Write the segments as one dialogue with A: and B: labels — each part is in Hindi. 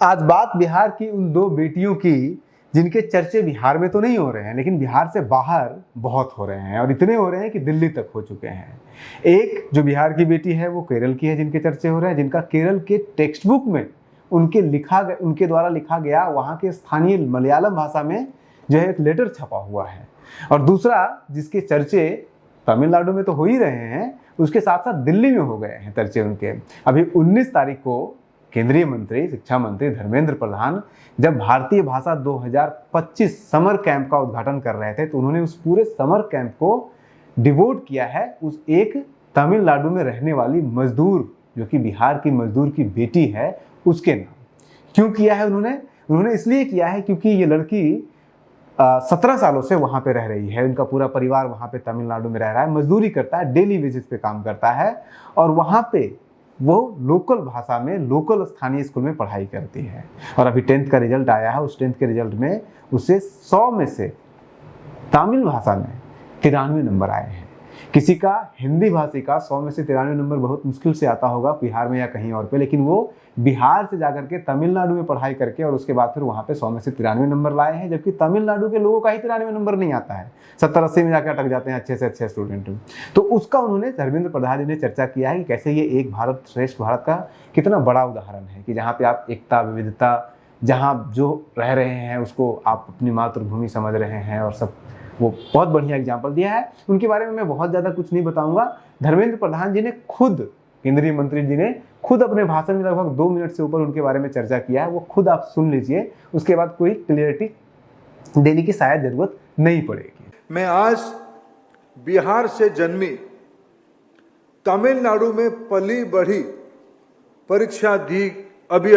A: आज बात बिहार की उन दो बेटियों की जिनके चर्चे बिहार में तो नहीं हो रहे हैं, लेकिन बिहार से बाहर बहुत हो रहे हैं और इतने हो रहे हैं कि दिल्ली तक हो चुके हैं। एक जो बिहार की बेटी है वो केरल की है, जिनके चर्चे हो रहे हैं, जिनका केरल के टेक्स्ट बुक में उनके द्वारा लिखा गया वहाँ के स्थानीय मलयालम भाषा में जो है एक लेटर छपा हुआ है। और दूसरा जिसके चर्चे तमिलनाडु में तो हो ही रहे हैं, उसके साथ साथ दिल्ली में हो गए हैं चर्चे उनके। अभी 19 तारीख को केंद्रीय मंत्री, शिक्षा मंत्री धर्मेंद्र प्रधान जब भारतीय भाषा 2025 समर कैंप का उद्घाटन कर रहे थे, तो उन्होंने उस पूरे समर कैंप को डिवोट किया है उस एक तमिलनाडु में रहने वाली मजदूर, जो कि बिहार की मजदूर की बेटी है, उसके नाम। क्यों किया है उन्होंने इसलिए किया है क्योंकि ये लड़की 17 सालों से वहां पे रह रही है। उनका पूरा परिवार वहां पे तमिलनाडु में रह रहा है, मजदूरी करता है, डेली बेसिस पे काम करता है और वहां पे वो लोकल भाषा में लोकल स्थानीय स्कूल में पढ़ाई करती है। और अभी 10th का रिजल्ट आया है, उस 10th के रिजल्ट में उसे 100 में से तमिल भाषा में 93 नंबर आए हैं। किसी का हिंदी भाषी का 100 में से 93 नंबर बहुत मुश्किल से आता होगा बिहार में या कहीं और पे, लेकिन वो बिहार से जाकर के तमिलनाडु में पढ़ाई करके और उसके बाद फिर वहाँ पे 100 में से 93 नंबर लाए हैं, जबकि तमिलनाडु के लोगों का ही 93 नंबर नहीं आता है, 70-80 में जाकर अटक जाते हैं अच्छे से अच्छे स्टूडेंट। तो उसका उन्होंने धर्मेंद्र प्रधान जी ने चर्चा किया है कि कैसे ये एक भारत श्रेष्ठ भारत का कितना बड़ा उदाहरण है कि जहाँ पे आप एकता विविधता, जहाँ जो रह रहे हैं उसको आप अपनी मातृभूमि समझ रहे हैं और सब, वो बहुत बढ़िया एग्जाम्पल दिया है। उनके बारे में मैं बहुत ज़्यादा कुछ नहीं बताऊंगा। धर्मेंद्र प्रधान जी ने खुद, केंद्रीय मंत्री जी ने खुद अपने भाषण में लगभग 2 मिनट से ऊपर उनके बारे में चर्चा किया है, वो खुद आप सुन लीजिए, उसके बाद कोई क्लियरिटी देने की शायद जरूरत नहीं पड़ेगी।
B: मैं आज बिहार से जन्मी, तमिलनाडु में पली बढ़ी, परीक्षा दी, अभी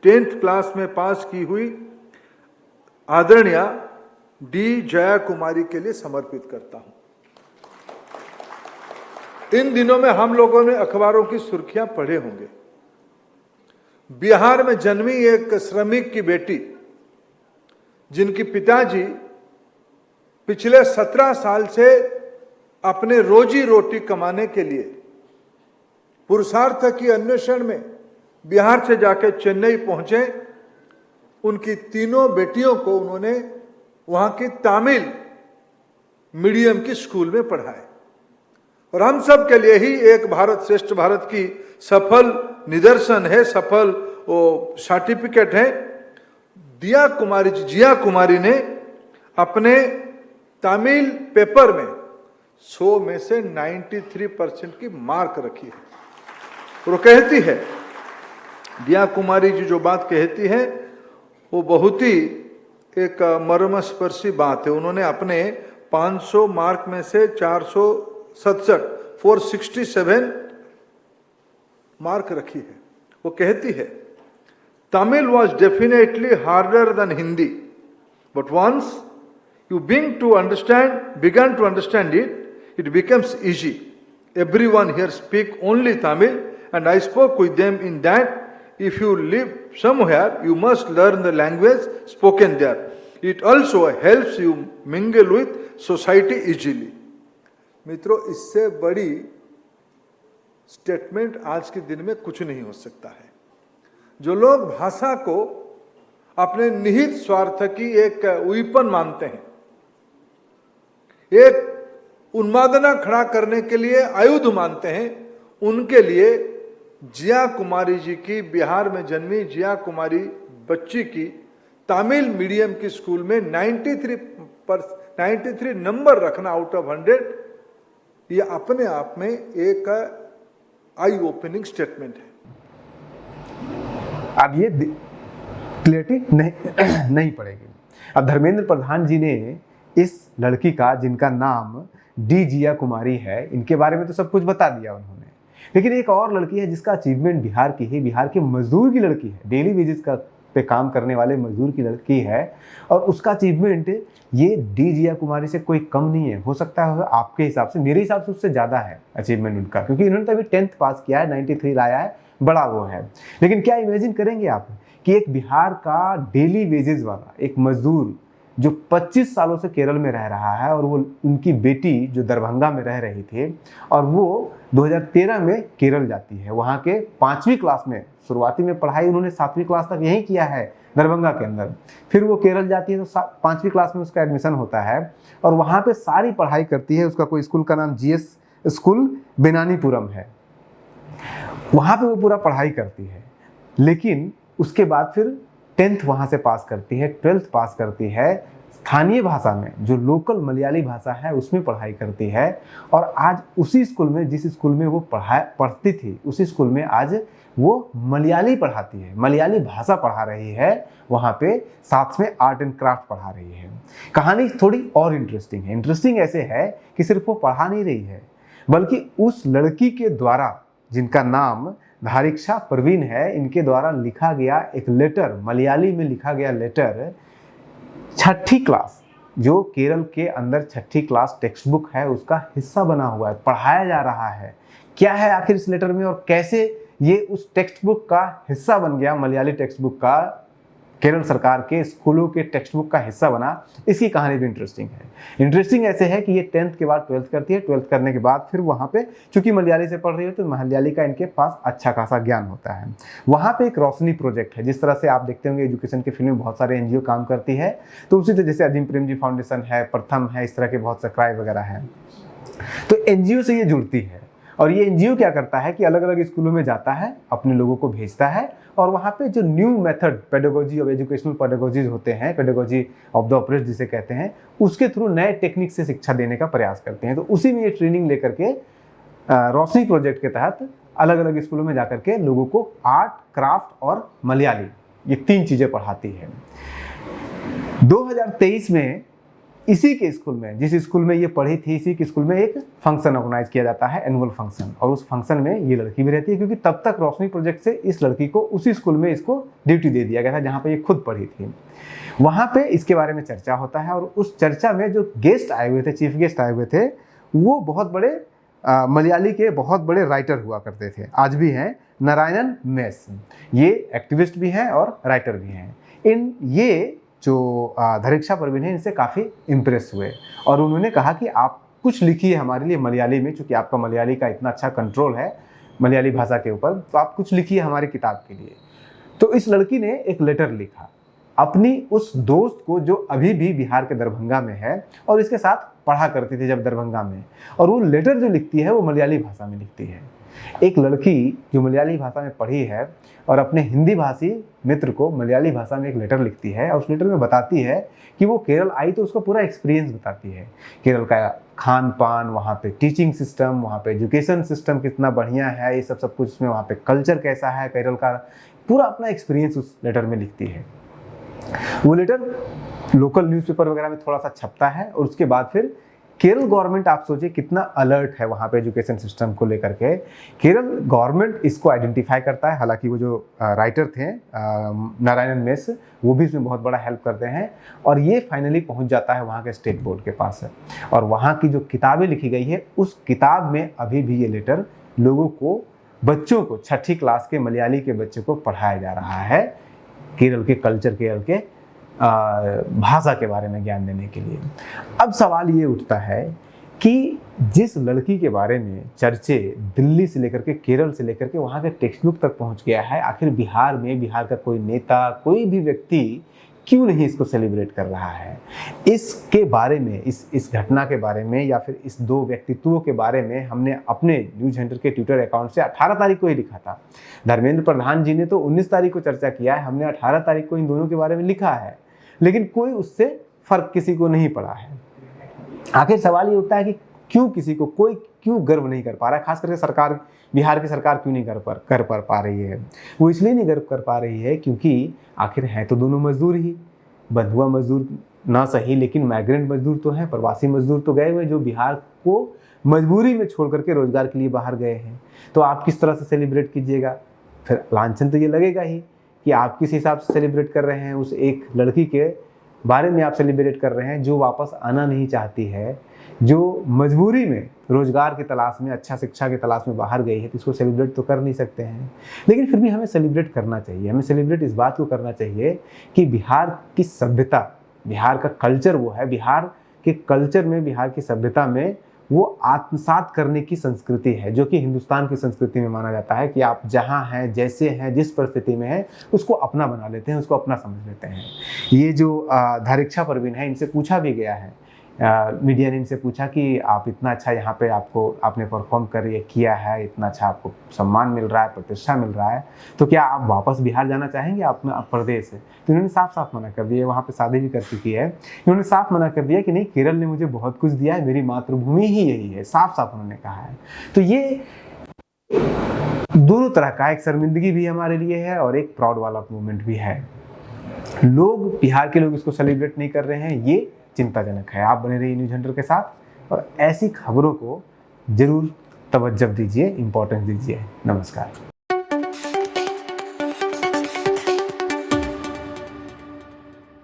B: 10th क्लास में पास की हुई आदरणीय डी जया कुमारी के लिए समर्पित करता हूं। इन दिनों में हम लोगों ने अखबारों की सुर्खियां पढ़े होंगे, बिहार में जन्मी एक श्रमिक की बेटी, जिनकी पिताजी पिछले 17 साल से अपने रोजी रोटी कमाने के लिए पुरुषार्थ की अन्वेषण में बिहार से जाकर चेन्नई पहुंचे। उनकी तीनों बेटियों को उन्होंने वहां की तमिल मीडियम की स्कूल में पढ़ाए और हम सब के लिए ही एक भारत श्रेष्ठ भारत की सफल निदर्शन है, सफल वो सर्टिफिकेट है। जिया कुमारी ने अपने तमिल पेपर में 100 में से 93% की मार्क रखी है। और वो कहती है, जिया कुमारी जी जो बात कहती है वो बहुत ही एक मर्मस्पर्शी बात है। उन्होंने अपने 500 मार्क में से 467 मार्क रखी है। वो कहती है, Tamil was definitely harder than Hindi, but once you begin to understand it becomes easy. Everyone here speak only Tamil and I spoke with them in that if you live somewhere, you must learn the language spoken there. It also helps you mingle with society easily. मित्रों, इससे बड़ी स्टेटमेंट आज के दिन में कुछ नहीं हो सकता है। जो लोग भाषा को अपने निहित स्वार्थ की एक वेपन मानते हैं, एक उन्मादना खड़ा करने के लिए आयुध मानते हैं, उनके लिए जिया कुमारी जी की, बिहार में जन्मी जिया कुमारी बच्ची की तमिल मीडियम की स्कूल में 93 नंबर रखना आउट ऑफ 100, ये अपने आप में एक आई ओपनिंग स्टेटमेंट है।
A: अब ये क्लियरिटी नहीं पड़ेगी। अब धर्मेंद्र प्रधान जी ने इस लड़की का, जिनका नाम डी जिया कुमारी है, इनके बारे में तो सब कुछ बता दिया उन्होंने, लेकिन एक और लड़की है जिसका अचीवमेंट बिहार की है, बिहार के मजदूर की लड़की है, डेली वेजेस का पे काम करने वाले मजदूर की लड़की है, और उसका अचीवमेंट ये डी जिया कुमारी से कोई कम नहीं है। हो सकता है आपके हिसाब से, मेरे हिसाब से उससे ज़्यादा है अचीवमेंट उनका, क्योंकि इन्होंने तो अभी 10th पास किया है, 93 लाया है, बड़ा वो है। लेकिन क्या इमेजिन करेंगे आप कि एक बिहार का डेली वेजेस वाला एक मजदूर जो 25 सालों से केरल में रह रहा है, और वो उनकी बेटी जो दरभंगा में रह रही थी, और वो 2013 में केरल जाती है। वहाँ के 5वीं क्लास में, शुरुआती में पढ़ाई उन्होंने 7वीं क्लास तक यहीं किया है दरभंगा के अंदर, फिर वो केरल जाती है तो 5वीं क्लास में उसका एडमिशन होता है और वहाँ पे सारी पढ़ाई करती है। उसका कोई स्कूल का नाम GS स्कूल बेनानीपुरम है, वहाँ पे वो पूरा पढ़ाई करती है। लेकिन उसके बाद फिर 10th वहाँ से पास करती है, 12th पास करती है, स्थानीय भाषा में जो लोकल मलयाली भाषा है उसमें पढ़ाई करती है, और आज उसी स्कूल में, जिस स्कूल में वो पढ़ती थी, उसी स्कूल में आज वो मलयाली पढ़ाती है, मलयाली भाषा पढ़ा रही है वहाँ पे, साथ में आर्ट एंड क्राफ्ट पढ़ा रही है। कहानी थोड़ी और इंटरेस्टिंग है। इंटरेस्टिंग ऐसे है कि सिर्फ वो पढ़ा नहीं रही है, बल्कि उस लड़की के द्वारा, जिनका नाम धारिक्षा परवीन है, इनके द्वारा लिखा गया एक लेटर, मलयाली में लिखा गया लेटर, 6ठी क्लास, जो केरल के अंदर 6ठी क्लास टेक्स्ट बुक है उसका हिस्सा बना हुआ है, पढ़ाया जा रहा है। क्या है आखिर इस लेटर में और कैसे ये उस टेक्स्ट बुक का हिस्सा बन गया, मलयाली टेक्स्ट बुक का, केरल सरकार के स्कूलों के टेक्स्ट बुक का हिस्सा बना, इसकी कहानी भी इंटरेस्टिंग है। इंटरेस्टिंग ऐसे है कि ये 10th के बाद 12th करती है, 12th करने के बाद फिर वहाँ पे, चूंकि मलयाली से पढ़ रही है तो मलयाली का इनके पास अच्छा खासा ज्ञान होता है। वहाँ पे एक रोशनी प्रोजेक्ट है, जिस तरह से आप देखते होंगे एजुकेशन के फील्ड में बहुत सारे NGO काम करती है, तो उसी तरह जैसे अजीम प्रेमजी फाउंडेशन है, प्रथम है, इस तरह के बहुत से क्राई वगैरह है, तो NGO से ये जुड़ती है। और ये NGO क्या करता है कि अलग अलग स्कूलों में जाता है, अपने लोगों को भेजता है, और वहाँ पे जो new method pedagogy of educational pedagogies होते हैं, पेडागोजी ऑफ द ऑपरेट जिसे कहते हैं, उसके थ्रू नए टेक्निक से शिक्षा देने का प्रयास करते हैं। तो उसी में ये ट्रेनिंग लेकर के रोशनी प्रोजेक्ट के तहत अलग अलग स्कूलों में जाकर के लोगों को आर्ट, क्राफ्ट और मलयाली, ये 3 चीज़ें पढ़ाती है। 2023 में इसी के स्कूल में, जिस स्कूल में ये पढ़ी थी, इसी के स्कूल में एक फंक्शन ऑर्गेनाइज किया जाता है, एनुअल फंक्शन, और उस फंक्शन में ये लड़की भी रहती है, क्योंकि तब तक रोशनी प्रोजेक्ट से इस लड़की को उसी स्कूल में इसको ड्यूटी दे दिया गया था जहाँ पे ये खुद पढ़ी थी। वहाँ पे इसके बारे में चर्चा होता है, और उस चर्चा में जो गेस्ट आए हुए थे, चीफ गेस्ट आए हुए थे, वो बहुत बड़े मलयाली के बहुत बड़े राइटर हुआ करते थे, आज भी हैं, नारायणन मेस। ये एक्टिविस्ट भी हैं और राइटर भी हैं। ये जो धारिक्षा परवीन है, इनसे काफ़ी इम्प्रेस हुए और उन्होंने कहा कि आप कुछ लिखिए हमारे लिए मलयाली में, चूँकि आपका मलयाली का इतना अच्छा कंट्रोल है मलयाली भाषा के ऊपर, तो आप कुछ लिखिए हमारी किताब के लिए। तो इस लड़की ने एक लेटर लिखा अपनी उस दोस्त को, जो अभी भी बिहार के दरभंगा में है और इसके साथ पढ़ा करती थी जब दरभंगा में, और वो लेटर जो लिखती है वो मलयाली भाषा में लिखती है। एक लड़की जो मलयाली भाषा में पढ़ी है और अपने हिंदी भाषी मित्र को मलयाली भाषा में एक लेटर लिखती है, और उस लेटर में बताती है कि वो केरल आई तो उसका पूरा एक्सपीरियंस बताती है, केरल का खान पान, वहाँ पे टीचिंग सिस्टम, वहाँ पे एजुकेशन सिस्टम कितना बढ़िया है, ये सब कुछ उसमें, वहाँ पे कल्चर कैसा है केरल का, पूरा अपना एक्सपीरियंस उस लेटर में लिखती है। वो लेटर लोकल न्यूज़पेपर वगैरह में थोड़ा सा छपता है, और उसके बाद फिर केरल गवर्नमेंट, आप सोचिए कितना अलर्ट है वहाँ पे एजुकेशन सिस्टम को लेकर के, केरल गवर्नमेंट इसको आइडेंटिफाई करता है। हालांकि वो जो राइटर थे नारायणन मेस, वो भी इसमें बहुत बड़ा हेल्प करते हैं, और ये फाइनली पहुँच जाता है वहाँ के स्टेट बोर्ड के पास है। और वहाँ की जो किताबें लिखी गई है, उस किताब में अभी भी ये लेटर लोगों को, बच्चों को, 6ठी क्लास के मलयाली के बच्चे को पढ़ाया जा रहा है, केरल के कल्चर, केरल के भाषा के बारे में ज्ञान देने के लिए। अब सवाल ये उठता है कि जिस लड़की के बारे में चर्चे दिल्ली से लेकर के, केरल से लेकर के वहाँ के टेक्स्ट बुक तक पहुँच गया है, आखिर बिहार में, बिहार का कोई नेता, कोई भी व्यक्ति क्यों नहीं इसको सेलिब्रेट कर रहा है? इसके बारे में, इस घटना के बारे में, या फिर इस 2 व्यक्तित्वों के बारे में हमने अपने न्यूज हंटर के ट्विटर अकाउंट से 18 तारीख को ही लिखा था। धर्मेंद्र प्रधान जी ने तो 19 तारीख को चर्चा किया है, हमने 18 तारीख को इन दोनों के बारे में लिखा है, लेकिन कोई उससे फर्क किसी को नहीं पड़ा है। आखिर सवाल ये उठता है कि क्यों किसी को, कोई क्यों गर्व नहीं कर पा रहा है, खास करके सरकार, बिहार की सरकार क्यों नहीं कर पा रही है? वो इसलिए नहीं गर्व कर पा रही है क्योंकि आखिर हैं तो दोनों मजदूर ही, बंधुआ मजदूर ना सही, लेकिन माइग्रेंट मजदूर तो हैं, प्रवासी मजदूर तो गए हुए, जो बिहार को मजबूरी में छोड़ करके रोजगार के लिए बाहर गए हैं। तो आप किस तरह से सेलिब्रेट कीजिएगा? फिर लांछन तो ये लगेगा ही कि आप किस हिसाब से सेलिब्रेट कर रहे हैं। उस एक लड़की के बारे में आप सेलिब्रेट कर रहे हैं जो वापस आना नहीं चाहती है, जो मजबूरी में रोजगार की तलाश में, अच्छा शिक्षा की तलाश में बाहर गई है, तो इसको सेलिब्रेट तो कर नहीं सकते हैं। लेकिन फिर भी हमें सेलिब्रेट करना चाहिए। हमें सेलिब्रेट इस बात को करना चाहिए कि बिहार की सभ्यता बिहार का कल्चर वो है, बिहार के कल्चर में, बिहार की सभ्यता में वो आत्मसात करने की संस्कृति है, जो कि हिंदुस्तान की संस्कृति में माना जाता है कि आप जहाँ हैं, जैसे हैं, जिस परिस्थिति में हैं, उसको अपना बना लेते हैं, उसको अपना समझ लेते हैं। ये जो धारिक्षा परवीन है, इनसे पूछा भी गया है, मीडिया ने इनसे पूछा कि आप इतना अच्छा यहाँ पे आपने परफॉर्म किया है, इतना अच्छा आपको सम्मान मिल रहा है, प्रतिष्ठा मिल रहा है, तो क्या आप वापस बिहार जाना चाहेंगे अपना प्रदेश से? तो इन्होंने साफ साफ मना कर दिया। वहाँ पे शादी भी कर चुकी है, इन्होंने साफ मना कर दिया कि नहीं, केरल ने मुझे बहुत कुछ दिया है, मेरी मातृभूमि ही यही है, साफ साफ उन्होंने कहा है। तो ये दोनों तरह का एक शर्मिंदगी भी हमारे लिए है और एक प्राउड वाला मूवमेंट भी है। लोग, बिहार के लोग इसको सेलिब्रेट नहीं कर रहे हैं, ये चिंताजनक है। आप बने रहिए न्यूज़ हंटर के साथ और ऐसी खबरों को जरूर तवज्जो दीजिए, इंपॉर्टेंस दीजिए। नमस्कार।